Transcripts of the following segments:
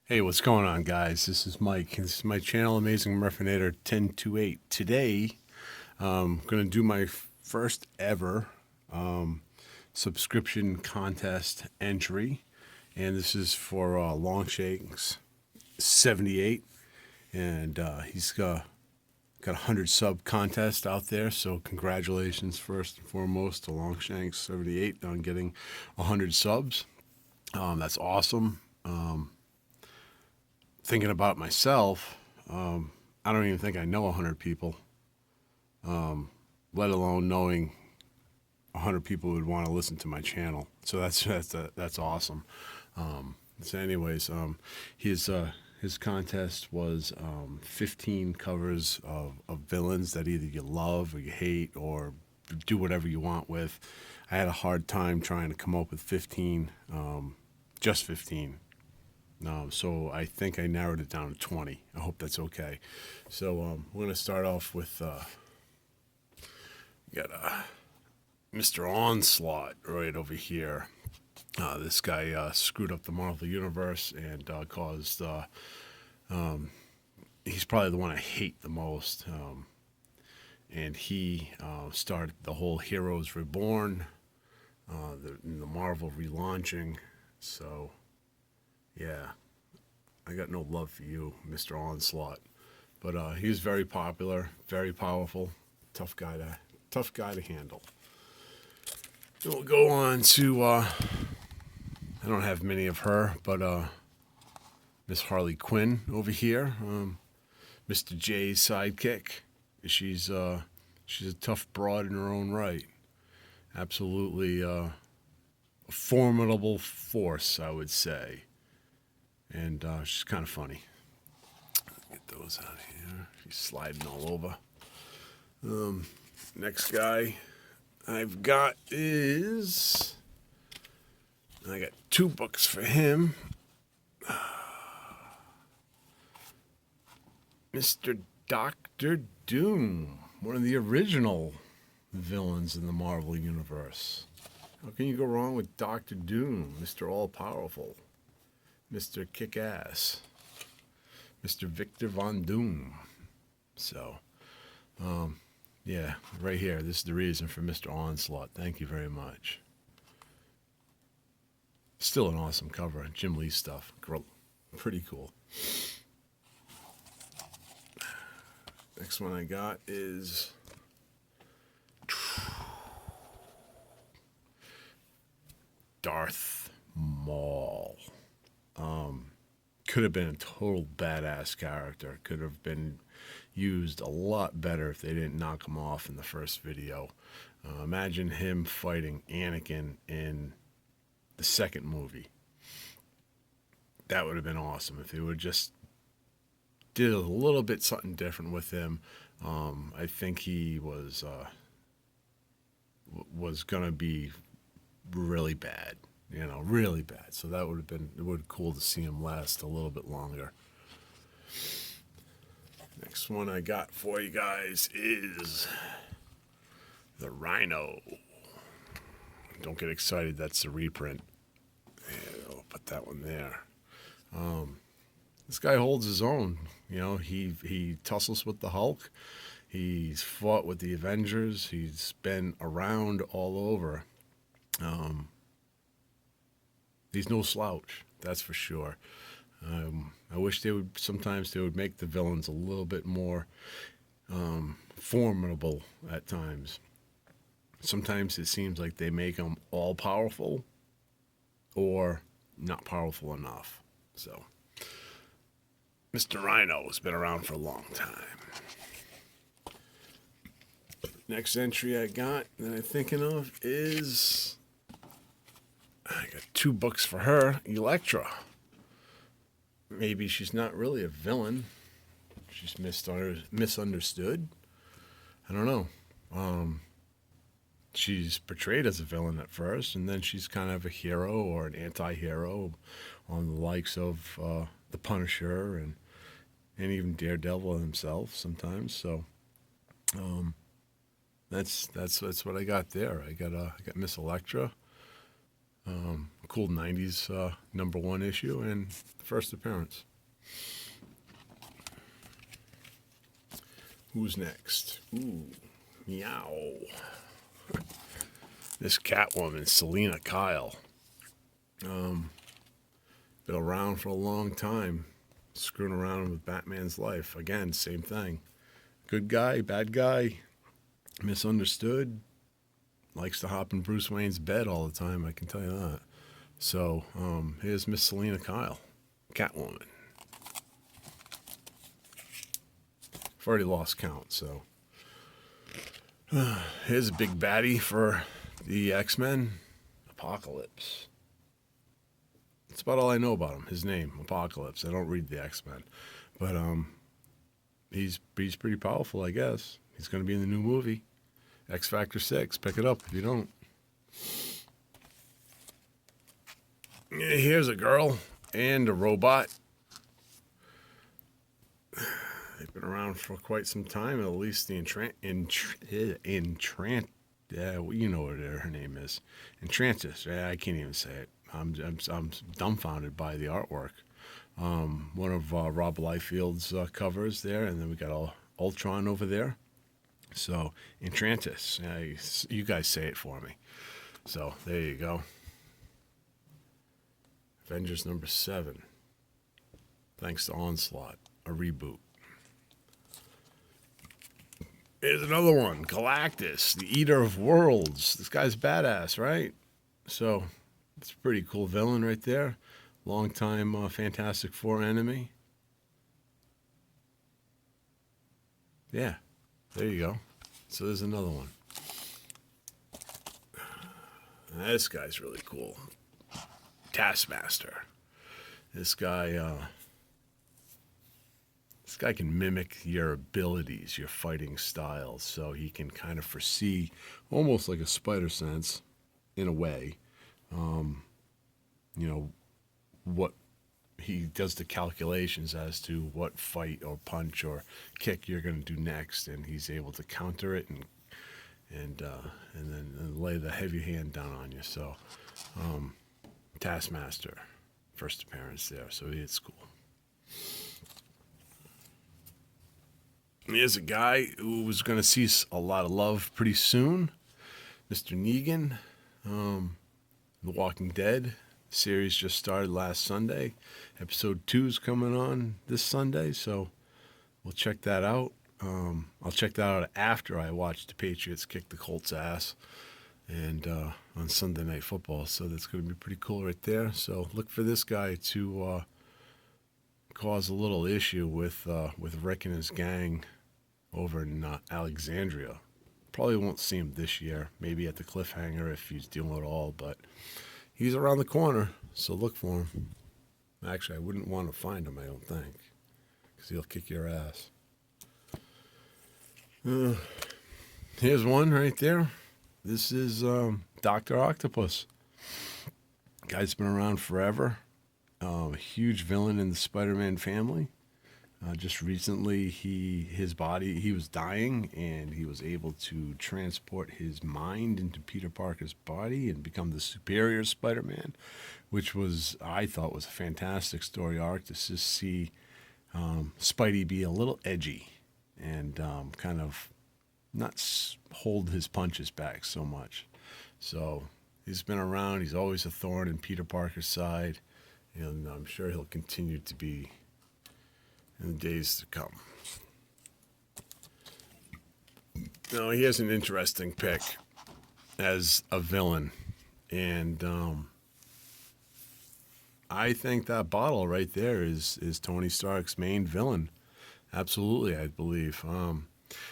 Hey, what's going on, guys? This is Mike. This is my channel, Amazing Murphinator 1028. Today, I'm going to do my first ever subscription contest entry, and this is for Longshanks 78, and he's got a 100 sub contest out there, so congratulations first and foremost to Longshanks 78 on getting 100 subs. That's awesome. Thinking about myself, I don't even think I know 100 people, let alone knowing 100 people would want to listen to my channel. So that's awesome. So, anyways, his contest was 15 covers of villains that either you love or you hate or do whatever you want with. I had a hard time trying to come up with 15, just 15. So I think I narrowed it down to 20. I hope that's okay. So we're going to start off with got Mr. Onslaught right over here. This guy screwed up the Marvel Universe and caused. He's probably the one I hate the most. And he started the whole Heroes Reborn, the Marvel relaunching. So. Yeah, I got no love for you, Mr. Onslaught. But he was very popular, very powerful, tough guy to handle. And we'll go on to I don't have many of her, but Miss Harley Quinn over here, Mr. J's sidekick. She's a tough broad in her own right. Absolutely a formidable force, I would say. And she's kind of funny. Get those out of here. She's sliding all over. Next guy I've got is. I got 2 books for him. Mr. Doctor Doom, one of the original villains in the Marvel Universe. How can you go wrong with Doctor Doom, Mr. All Powerful? Mr. Kick-Ass, Mr. Victor Von Doom. So, yeah, right here. This is the reason for Mr. Onslaught. Thank you very much. Still an awesome cover. Jim Lee stuff. Pretty cool. Next one I got is Darth Maul. Could have been a total badass character. Could have been used a lot better if they didn't knock him off in the first video. Imagine him fighting Anakin in the second movie. That would have been awesome if they would just did a little bit something different with him. I think he was gonna be really bad. Really bad. So that would have been cool to see him last a little bit longer. Next one I got for you guys is the Rhino. Don't get excited, that's the reprint. And I'll put that one there. This guy holds his own. He tussles with the Hulk. He's fought with the Avengers. He's been around all over. He's no slouch, that's for sure. I wish sometimes they would make the villains a little bit more formidable at times. Sometimes it seems like they make them all powerful or not powerful enough. So, Mr. Rhino has been around for a long time. Next entry I got that I'm thinking of is I got 2 books for her. Elektra. Maybe she's not really a villain. She's misunderstood. I don't know. She's portrayed as a villain at first, and then she's kind of a hero or an anti-hero on the likes of the Punisher and even Daredevil himself sometimes. So that's what I got there. I got Miss Elektra. cool 90s #1 issue and first appearance. Who's next? Ooh, meow. This Catwoman, Selena Kyle. Been around for a long time, screwing around with Batman's life. Again, same thing. Good guy, bad guy, misunderstood, likes to hop in Bruce Wayne's bed all the time, I can tell you that. So, here's Miss Selena Kyle, Catwoman. I've already lost count, so. Here's a big baddie for the X-Men, Apocalypse. That's about all I know about him. His name, Apocalypse. I don't read the X-Men, but he's pretty powerful, I guess. He's going to be in the new movie, X Factor 6. Pick it up if you don't. Here's a girl and a robot. They've been around for quite some time, at least the you know what her name is. Entrantis. I can't even say it. I'm dumbfounded by the artwork. One of Rob Liefeld's covers there, and then we got Ultron over there. So, Entrantis. You guys say it for me. So, there you go. Avengers #7. Thanks to Onslaught. A reboot. Here's another one. Galactus, the Eater of Worlds. This guy's badass, right? So, it's a pretty cool villain right there. Long-time Fantastic Four enemy. Yeah, there you go. So there's another one. This guy's really cool. Taskmaster. This guy can mimic your abilities, your fighting styles, so he can kind of foresee, almost like a spider sense, in a way. What he does the calculations as to what fight or punch or kick you're going to do next, and he's able to counter it and then lay the heavy hand down on you. So, Taskmaster, first appearance there, so it's cool. Here's a guy who was going to see a lot of love pretty soon, Mr. Negan. The Walking Dead series just started last Sunday. Episode 2 is coming on this Sunday, so we'll check that out. I'll check that out after I watch the Patriots kick the Colts' ass and on Sunday Night Football. So that's going to be pretty cool right there. So look for this guy to cause a little issue with Rick and his gang over in Alexandria. Probably won't see him this year. Maybe at the Cliffhanger if he's doing it all, but he's around the corner, so look for him. Actually, I wouldn't want to find him, I don't think, because he'll kick your ass. Here's one right there. This is Dr. Octopus. Guy's been around forever. A huge villain in the Spider-Man family. Just recently, he was dying, and he was able to transport his mind into Peter Parker's body and become the superior Spider-Man, which I thought was a fantastic story arc to just see Spidey be a little edgy and kind of not hold his punches back so much. So he's been around. He's always a thorn in Peter Parker's side, and I'm sure he'll continue to be in the days to come. Now, he has an interesting pick as a villain, and I think that bottle right there is Tony Stark's main villain. Absolutely, I believe.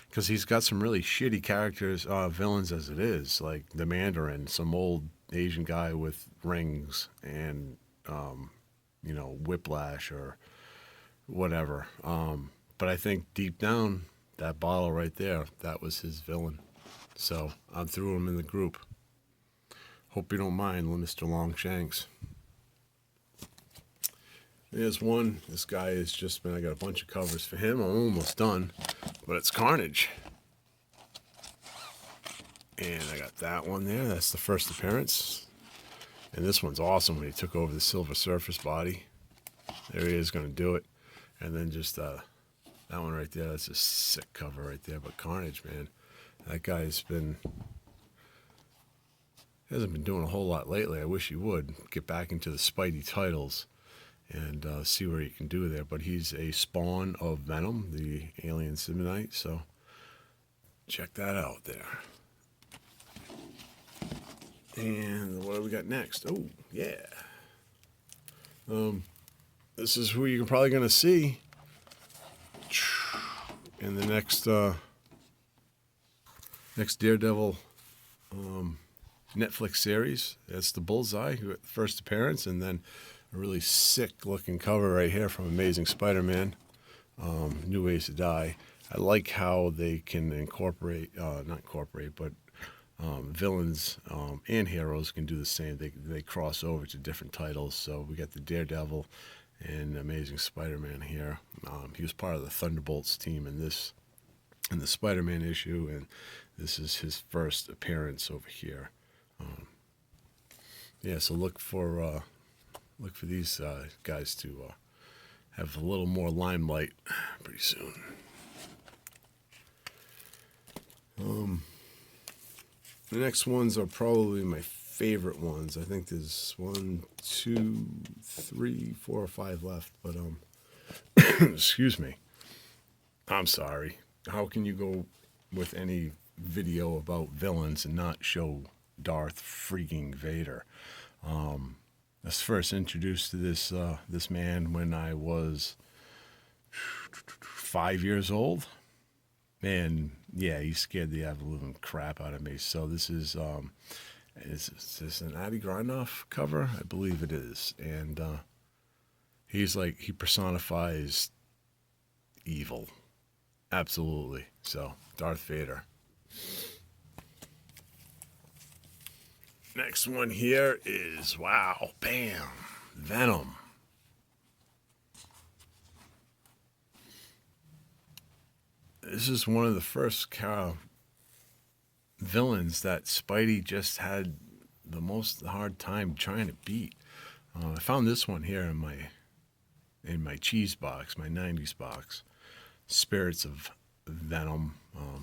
Because he's got some really shitty characters, villains as it is, like the Mandarin, some old Asian guy with rings, and Whiplash or whatever. But I think deep down, that bottle right there, that was his villain. So I threw him in the group. Hope you don't mind, Mr. Longshanks. There's one. This guy has just been, I got a bunch of covers for him. I'm almost done, but it's Carnage. And I got that one there. That's the first appearance. And this one's awesome when he took over the Silver Surfer's body. There he is going to do it. And then just that one right there, that's a sick cover right there. But Carnage, man, that guy's hasn't been doing a whole lot lately. I wish he would get back into the Spidey titles and see what he can do there. But he's a spawn of Venom, the alien symbionite. So check that out there. And what do we got next? Oh, yeah. This is who you're probably going to see in the next Daredevil Netflix series. That's the Bullseye, who first appearance, and then a really sick-looking cover right here from Amazing Spider-Man, New Ways to Die. I like how they can incorporate, not incorporate, but villains and heroes can do the same. They cross over to different titles. So we got the Daredevil and Amazing Spider-Man here. He was part of the Thunderbolts team in the Spider-Man issue, and this is his first appearance over here. Yeah, so look for these guys to have a little more limelight pretty soon. The next ones are probably my favorite ones. I think there's 1, 2, 3, 4, or 5 left, but excuse me. I'm sorry. How can you go with any video about villains and not show Darth freaking Vader? I was first introduced to this man when I was 5 years old. And yeah, he scared the absolute crap out of me. So this is this an Adi Granov cover? I believe it is. And he personifies evil. Absolutely. So Darth Vader. Next one here is, wow, bam, Venom. This is one of the first villains that Spidey just had the most hard time trying to beat. I found this one here in my cheese box, my 90s box. Spirits of Venom.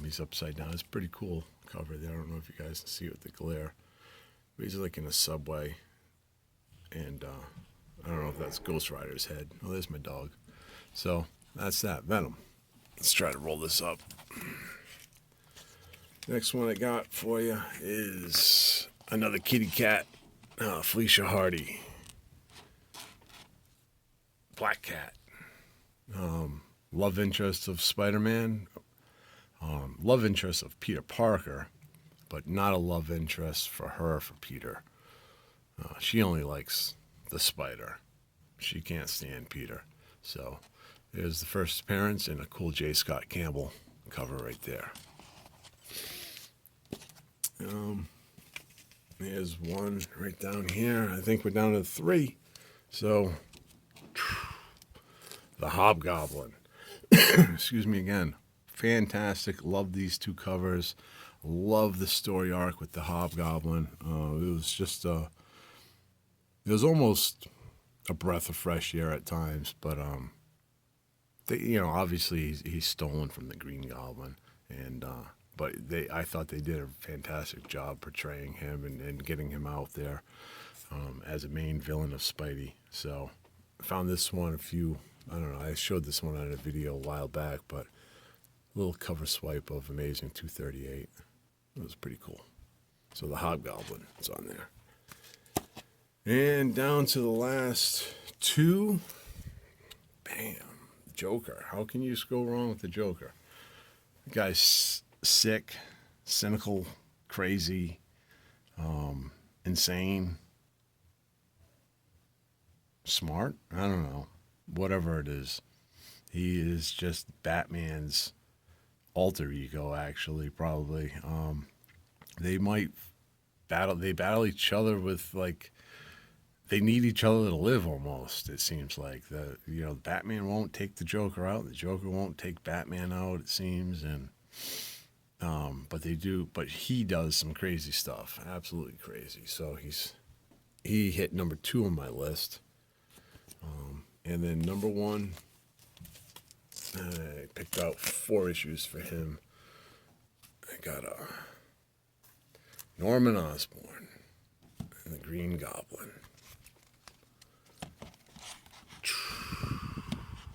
He's upside down. It's a pretty cool cover there. I don't know if you guys can see it with the glare. But he's like in a subway. And I don't know if that's Ghost Rider's head. Oh, there's my dog. So that's that, Venom. Let's try to roll this up. Next one I got for you is another kitty cat, Felicia Hardy. Black Cat. Love interest of Spider-Man. Love interest of Peter Parker, but not a love interest for Peter. She only likes the spider. She can't stand Peter. So there's the first appearance and a cool J. Scott Campbell cover right there. There's one right down here. I think we're down to 3. So the Hobgoblin. Excuse me again. Fantastic. Love these 2 covers. Love the story arc with the Hobgoblin. It was just it was almost a breath of fresh air at times, but obviously he's stolen from the Green Goblin, and but I thought they did a fantastic job portraying him and getting him out there as a main villain of Spidey. So I found this one I showed this one on a video a while back, but a little cover swipe of Amazing 238. It was pretty cool. So the Hobgoblin is on there. And down to the last 2. Bam. Joker. How can you just go wrong with the Joker? The guy's sick, cynical, crazy, insane, smart. I don't know. Whatever it is. He is just Batman's alter ego, actually, probably. They battle each other with, like, they need each other to live almost, it seems like. Batman won't take the Joker out, the Joker won't take Batman out, it seems, and but he does some crazy stuff, absolutely crazy. So he's he hit number 2 on my list. And then number 1, I picked out 4 issues for him. I got Norman Osborn and the Green Goblin.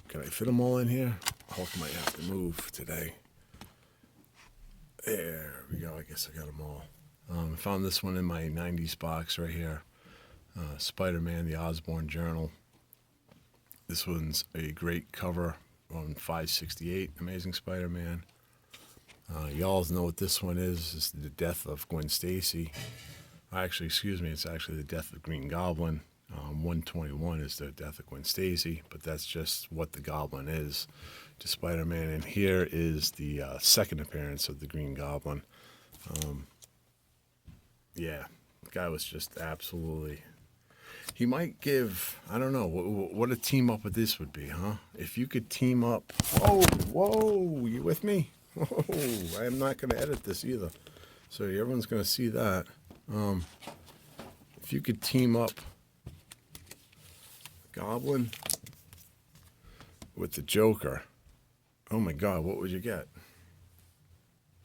Can I fit them all in here? Hulk might have to move today. There we go. I guess I got them all. I found this one in my 90s box right here. Spider-Man, the Osborn Journal. This one's a great cover on 568, Amazing Spider-Man. Y'all know what this one is. It's the death of Gwen Stacy. Actually, excuse me, it's actually the death of Green Goblin. 121 is the death of Gwen Stacy, but that's just what the Goblin is to Spider-Man. And here is the second appearance of the Green Goblin. Yeah, the guy was just absolutely... He might give, I don't know, what a team up with this would be, huh? If you could team up... Whoa, you with me? Whoa, I'm not going to edit this either. So everyone's going to see that. If you could team up Goblin with the Joker, oh my God, what would you get?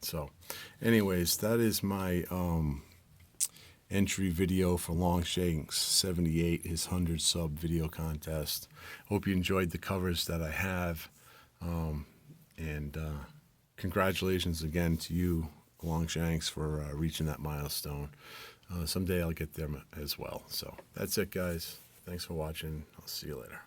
So, anyways, that is my entry video for Longshanks 78, his 100 sub video contest. Hope you enjoyed the covers that I have, and congratulations again to you, Longshanks, for reaching that milestone. Someday I'll get there as well. So that's it, guys. Thanks for watching. I'll see you later.